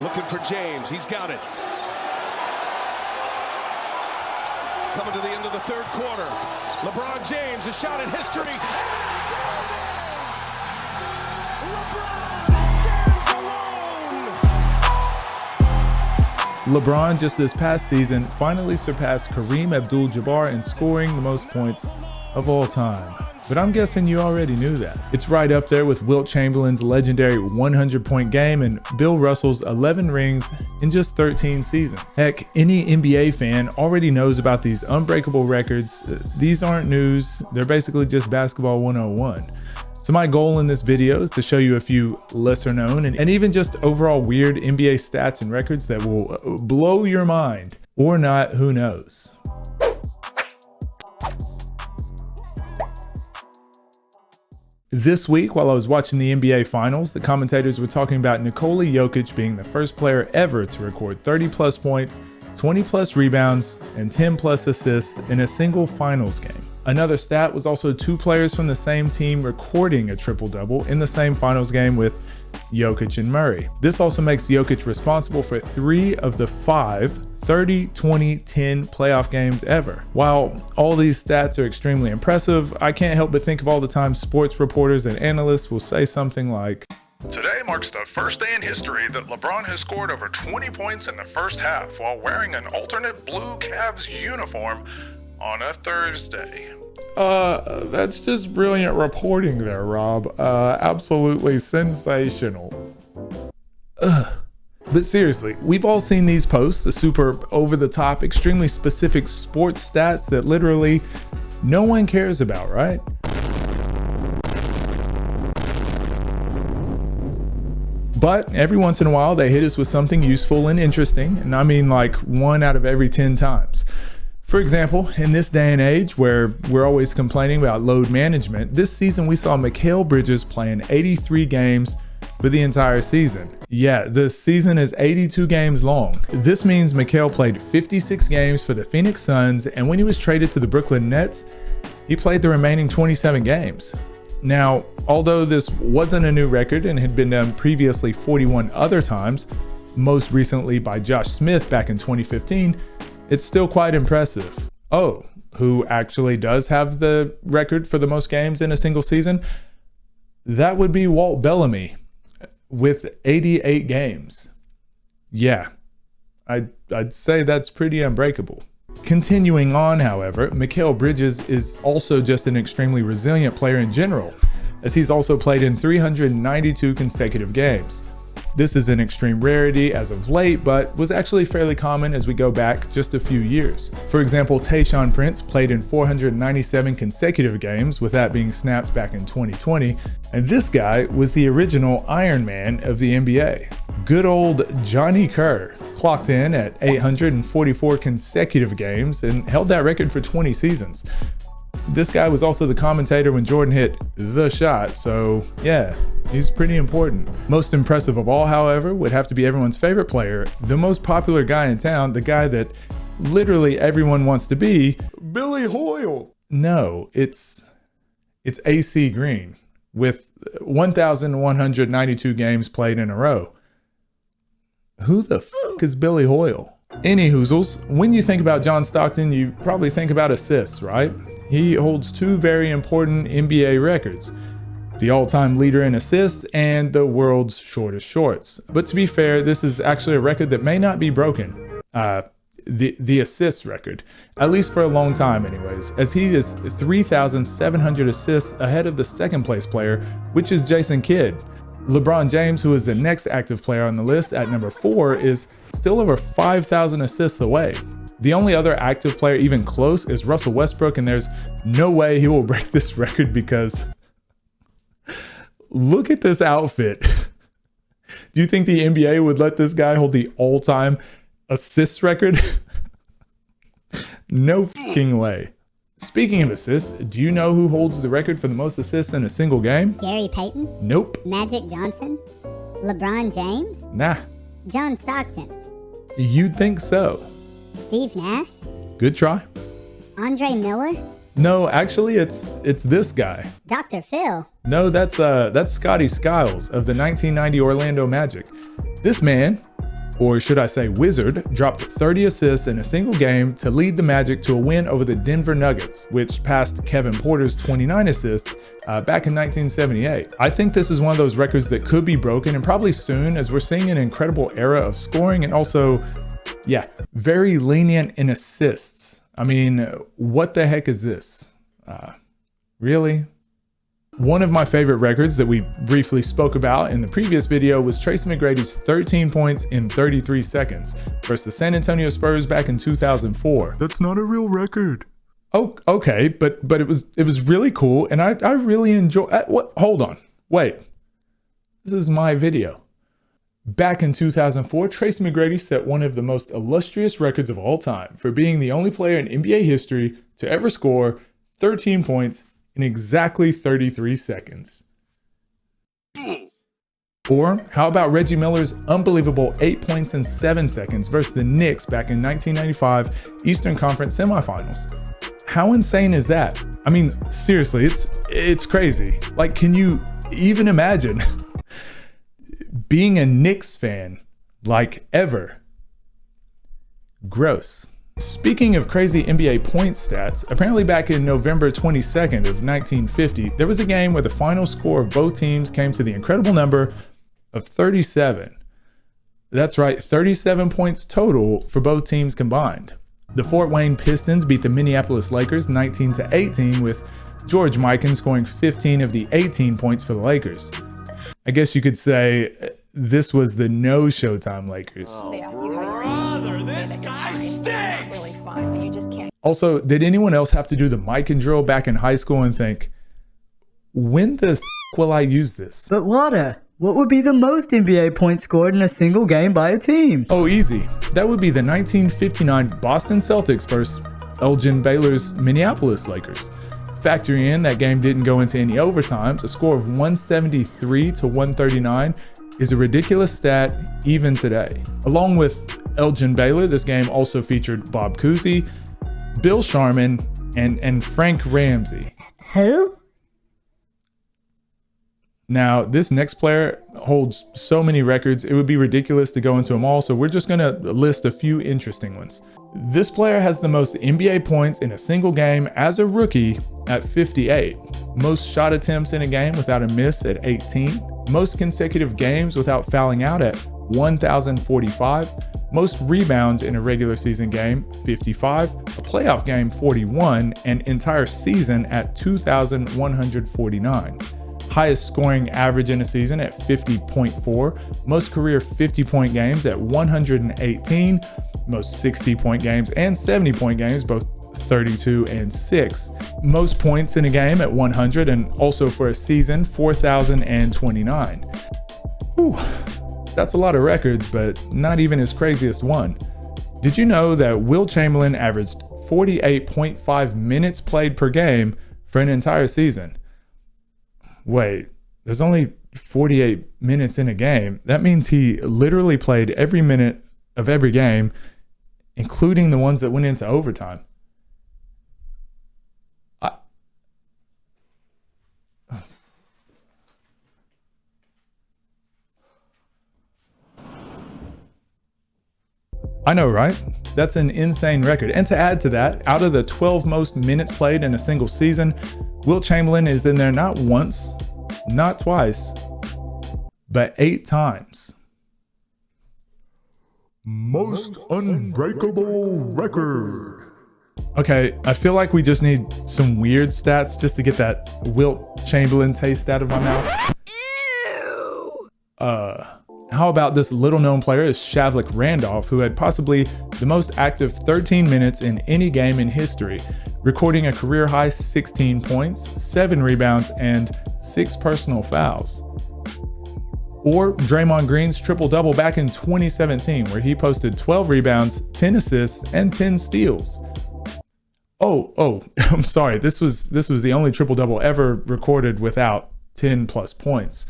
Looking for James. He's got it. Coming to the end of the third quarter. LeBron James, a shot in history. LeBron just this past season finally surpassed Kareem Abdul-Jabbar in scoring the most points of all time. But I'm guessing you already knew that. It's right up there with Wilt Chamberlain's legendary 100-point game and Bill Russell's 11 rings in just 13 seasons. Heck, any NBA fan already knows about these unbreakable records. These aren't news, they're basically just basketball 101. So my goal in this video is to show you a few lesser known and even just overall weird NBA stats and records that will blow your mind. Or not, who knows. This week, while I was watching the NBA Finals, the commentators were talking about Nikola Jokic being the first player ever to record 30-plus points, 20-plus rebounds, and 10-plus assists in a single Finals game. Another stat was also two players from the same team recording a triple-double in the same Finals game with Jokic and Murray. This also makes Jokic responsible for 3 of the 5 30-20-10 playoff games ever. While all these stats are extremely impressive, I can't help but think of all the times sports reporters and analysts will say something like, "Today marks the first day in history that LeBron has scored over 20 points in the first half while wearing an alternate blue Cavs uniform on a Thursday." That's just brilliant reporting there, Rob. Absolutely sensational. But seriously, we've all seen these posts, the super over-the-top, extremely specific sports stats that literally no one cares about, right? But every once in a while, they hit us with something useful and interesting, and I mean like 1 out of every 10 times. For example, in this day and age where we're always complaining about load management, this season we saw Mikhail Bridges playing 83 games for the entire season. Yeah, the season is 82 games long. This means Mikhail played 56 games for the Phoenix Suns, and when he was traded to the Brooklyn Nets, he played the remaining 27 games. Now, although this wasn't a new record and had been done previously 41 other times, most recently by Josh Smith back in 2015, it's still quite impressive. Oh, who actually does have the record for the most games in a single season? That would be Walt Bellamy with 88 games. Yeah, I'd say that's pretty unbreakable. Continuing on, however, Mikhail Bridges is also just an extremely resilient player in general, as he's also played in 392 consecutive games. This is an extreme rarity as of late, but was actually fairly common as we go back just a few years. For example, Tayshaun Prince played in 497 consecutive games, with that being snapped back in 2020, and this guy was the original Iron Man of the NBA. Good old Johnny Kerr clocked in at 844 consecutive games and held that record for 20 seasons. This guy was also the commentator when Jordan hit the shot, so yeah, he's pretty important. Most impressive of all, however, would have to be everyone's favorite player, the most popular guy in town, the guy that literally everyone wants to be, Billy Hoyle. No, it's AC Green with 1,192 games played in a row. Who the f*** is Billy Hoyle? Any hoozles, when you think about John Stockton, you probably think about assists, right? He holds 2 very important NBA records, the all-time leader in assists and the world's shortest shorts. But to be fair, this is actually a record that may not be broken, the assists record, at least for a long time anyways, as he is 3,700 assists ahead of the second place player, which is Jason Kidd. LeBron James, who is the next active player on the list at number 4, is still over 5,000 assists away. The only other active player even close is Russell Westbrook, and there's no way he will break this record because look at this outfit. Do you think the NBA would let this guy hold the all-time assists record? No fucking way. Speaking of assists, do you know who holds the record for the most assists in a single game? Gary Payton? Nope. Magic Johnson? LeBron James? Nah. John Stockton? You'd think so. Steve Nash? Good try. Andre Miller? No, actually it's this guy. Dr. Phil? No, that's Scotty Skiles of the 1990 Orlando Magic. This man or should I say Wizard, dropped 30 assists in a single game to lead the Magic to a win over the Denver Nuggets, which passed Kevin Porter's 29 assists back in 1978. I think this is one of those records that could be broken, and probably soon, as we're seeing an incredible era of scoring and also, yeah, very lenient in assists. I mean, what the heck is this? Really? One of my favorite records that we briefly spoke about in the previous video was Tracy McGrady's 13 points in 33 seconds versus the San Antonio Spurs back in 2004. That's not a real record. Oh, okay, but it was really cool, and I really enjoy. Hold on, wait. This is my video. Back in 2004, Tracy McGrady set one of the most illustrious records of all time for being the only player in NBA history to ever score 13 points in exactly 33 seconds. Or how about Reggie Miller's unbelievable 8 points in 7 seconds versus the Knicks back in 1995 Eastern Conference semifinals? How insane is that? I mean, seriously, it's crazy. Like, can you even imagine being a Knicks fan, like, ever? Gross. Speaking of crazy NBA points stats, apparently back in November 22nd of 1950, there was a game where the final score of both teams came to the incredible number of 37. That's right, 37 points total for both teams combined. The Fort Wayne Pistons beat the Minneapolis Lakers 19-18, with George Mikan scoring 15 of the 18 points for the Lakers. I guess you could say this was the no Showtime Lakers. Brother, this guy stinks! Really fun, but you just can't. Also, did anyone else have to do the Mikan drill back in high school and think, when the will I use this? But Wada, what would be the most NBA points scored in a single game by a team? Oh, easy. That would be the 1959 Boston Celtics versus Elgin Baylor's Minneapolis Lakers. Factoring in that game didn't go into any overtimes, a score of 173-139 is a ridiculous stat even today. Along with Elgin Baylor, this game also featured Bob Cousy, Bill Sharman, and Frank Ramsey. Who? Now, this next player holds so many records, it would be ridiculous to go into them all, so we're just going to list a few interesting ones. This player has the most NBA points in a single game as a rookie at 58, most shot attempts in a game without a miss at 18, most consecutive games without fouling out at 1,045, most rebounds in a regular season game 55, a playoff game 41, and entire season at 2,149. Highest scoring average in a season at 50.4, most career 50-point games at 118, most 60-point games and 70-point games, both 32 and 6. Most points in a game at 100, and also for a season, 4,029. Whew, that's a lot of records, but not even his craziest one. Did you know that Wilt Chamberlain averaged 48.5 minutes played per game for an entire season? Wait, there's only 48 minutes in a game. That means he literally played every minute of every game, including the ones that went into overtime. I know, right? That's an insane record. And to add to that, out of the 12 most minutes played in a single season, Wilt Chamberlain is in there not once, not twice, but 8 times. Most unbreakable record. Okay, I feel like we just need some weird stats just to get that Wilt Chamberlain taste out of my mouth. Ew. How about this little known player is Shavlik Randolph, who had possibly the most active 13 minutes in any game in history, recording a career high 16 points, 7 rebounds, and 6 personal fouls. Or Draymond Green's triple-double back in 2017, where he posted 12 rebounds, 10 assists, and 10 steals. Oh, I'm sorry. This was the only triple-double ever recorded without 10 plus points.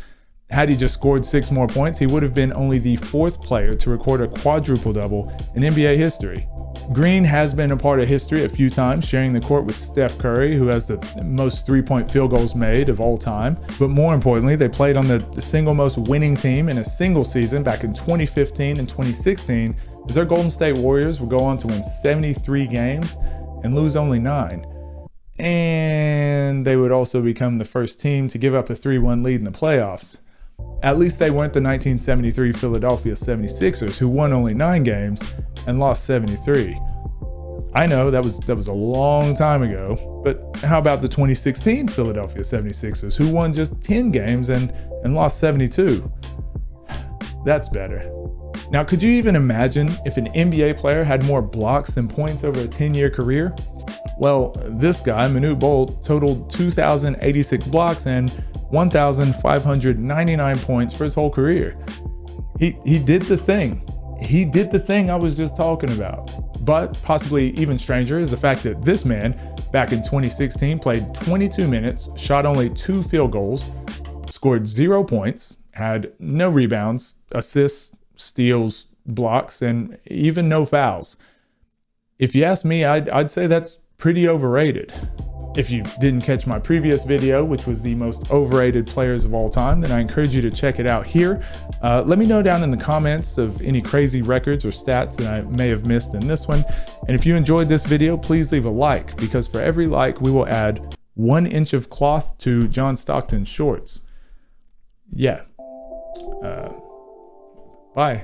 Had he just scored 6 more points, he would have been only the 4th player to record a quadruple-double in NBA history. Green has been a part of history a few times, sharing the court with Steph Curry, who has the most three-point field goals made of all time. But more importantly, they played on the single most winning team in a single season back in 2015 and 2016, as their Golden State Warriors would go on to win 73 games and lose only 9. And they would also become the first team to give up a 3-1 lead in the playoffs. At least they weren't the 1973 Philadelphia 76ers, who won only 9 games and lost 73. I know that was a long time ago, but how about the 2016 Philadelphia 76ers, who won just 10 games and lost 72? That's better. Now, could you even imagine if an NBA player had more blocks than points over a 10-year career? Well, this guy, Manute Bol, totaled 2,086 blocks and 1,599 points for his whole career. He did the thing. He did the thing I was just talking about. But possibly even stranger is the fact that this man, back in 2016, played 22 minutes, shot only 2 field goals, scored 0 points, had no rebounds, assists, steals, blocks, and even no fouls. If you ask me, I'd say that's pretty overrated. If you didn't catch my previous video, which was the most overrated players of all time, then I encourage you to check it out here. Let me know down in the comments of any crazy records or stats that I may have missed in this one. And if you enjoyed this video, please leave a like, because for every like, we will add 1 inch of cloth to John Stockton's shorts. Yeah. Bye.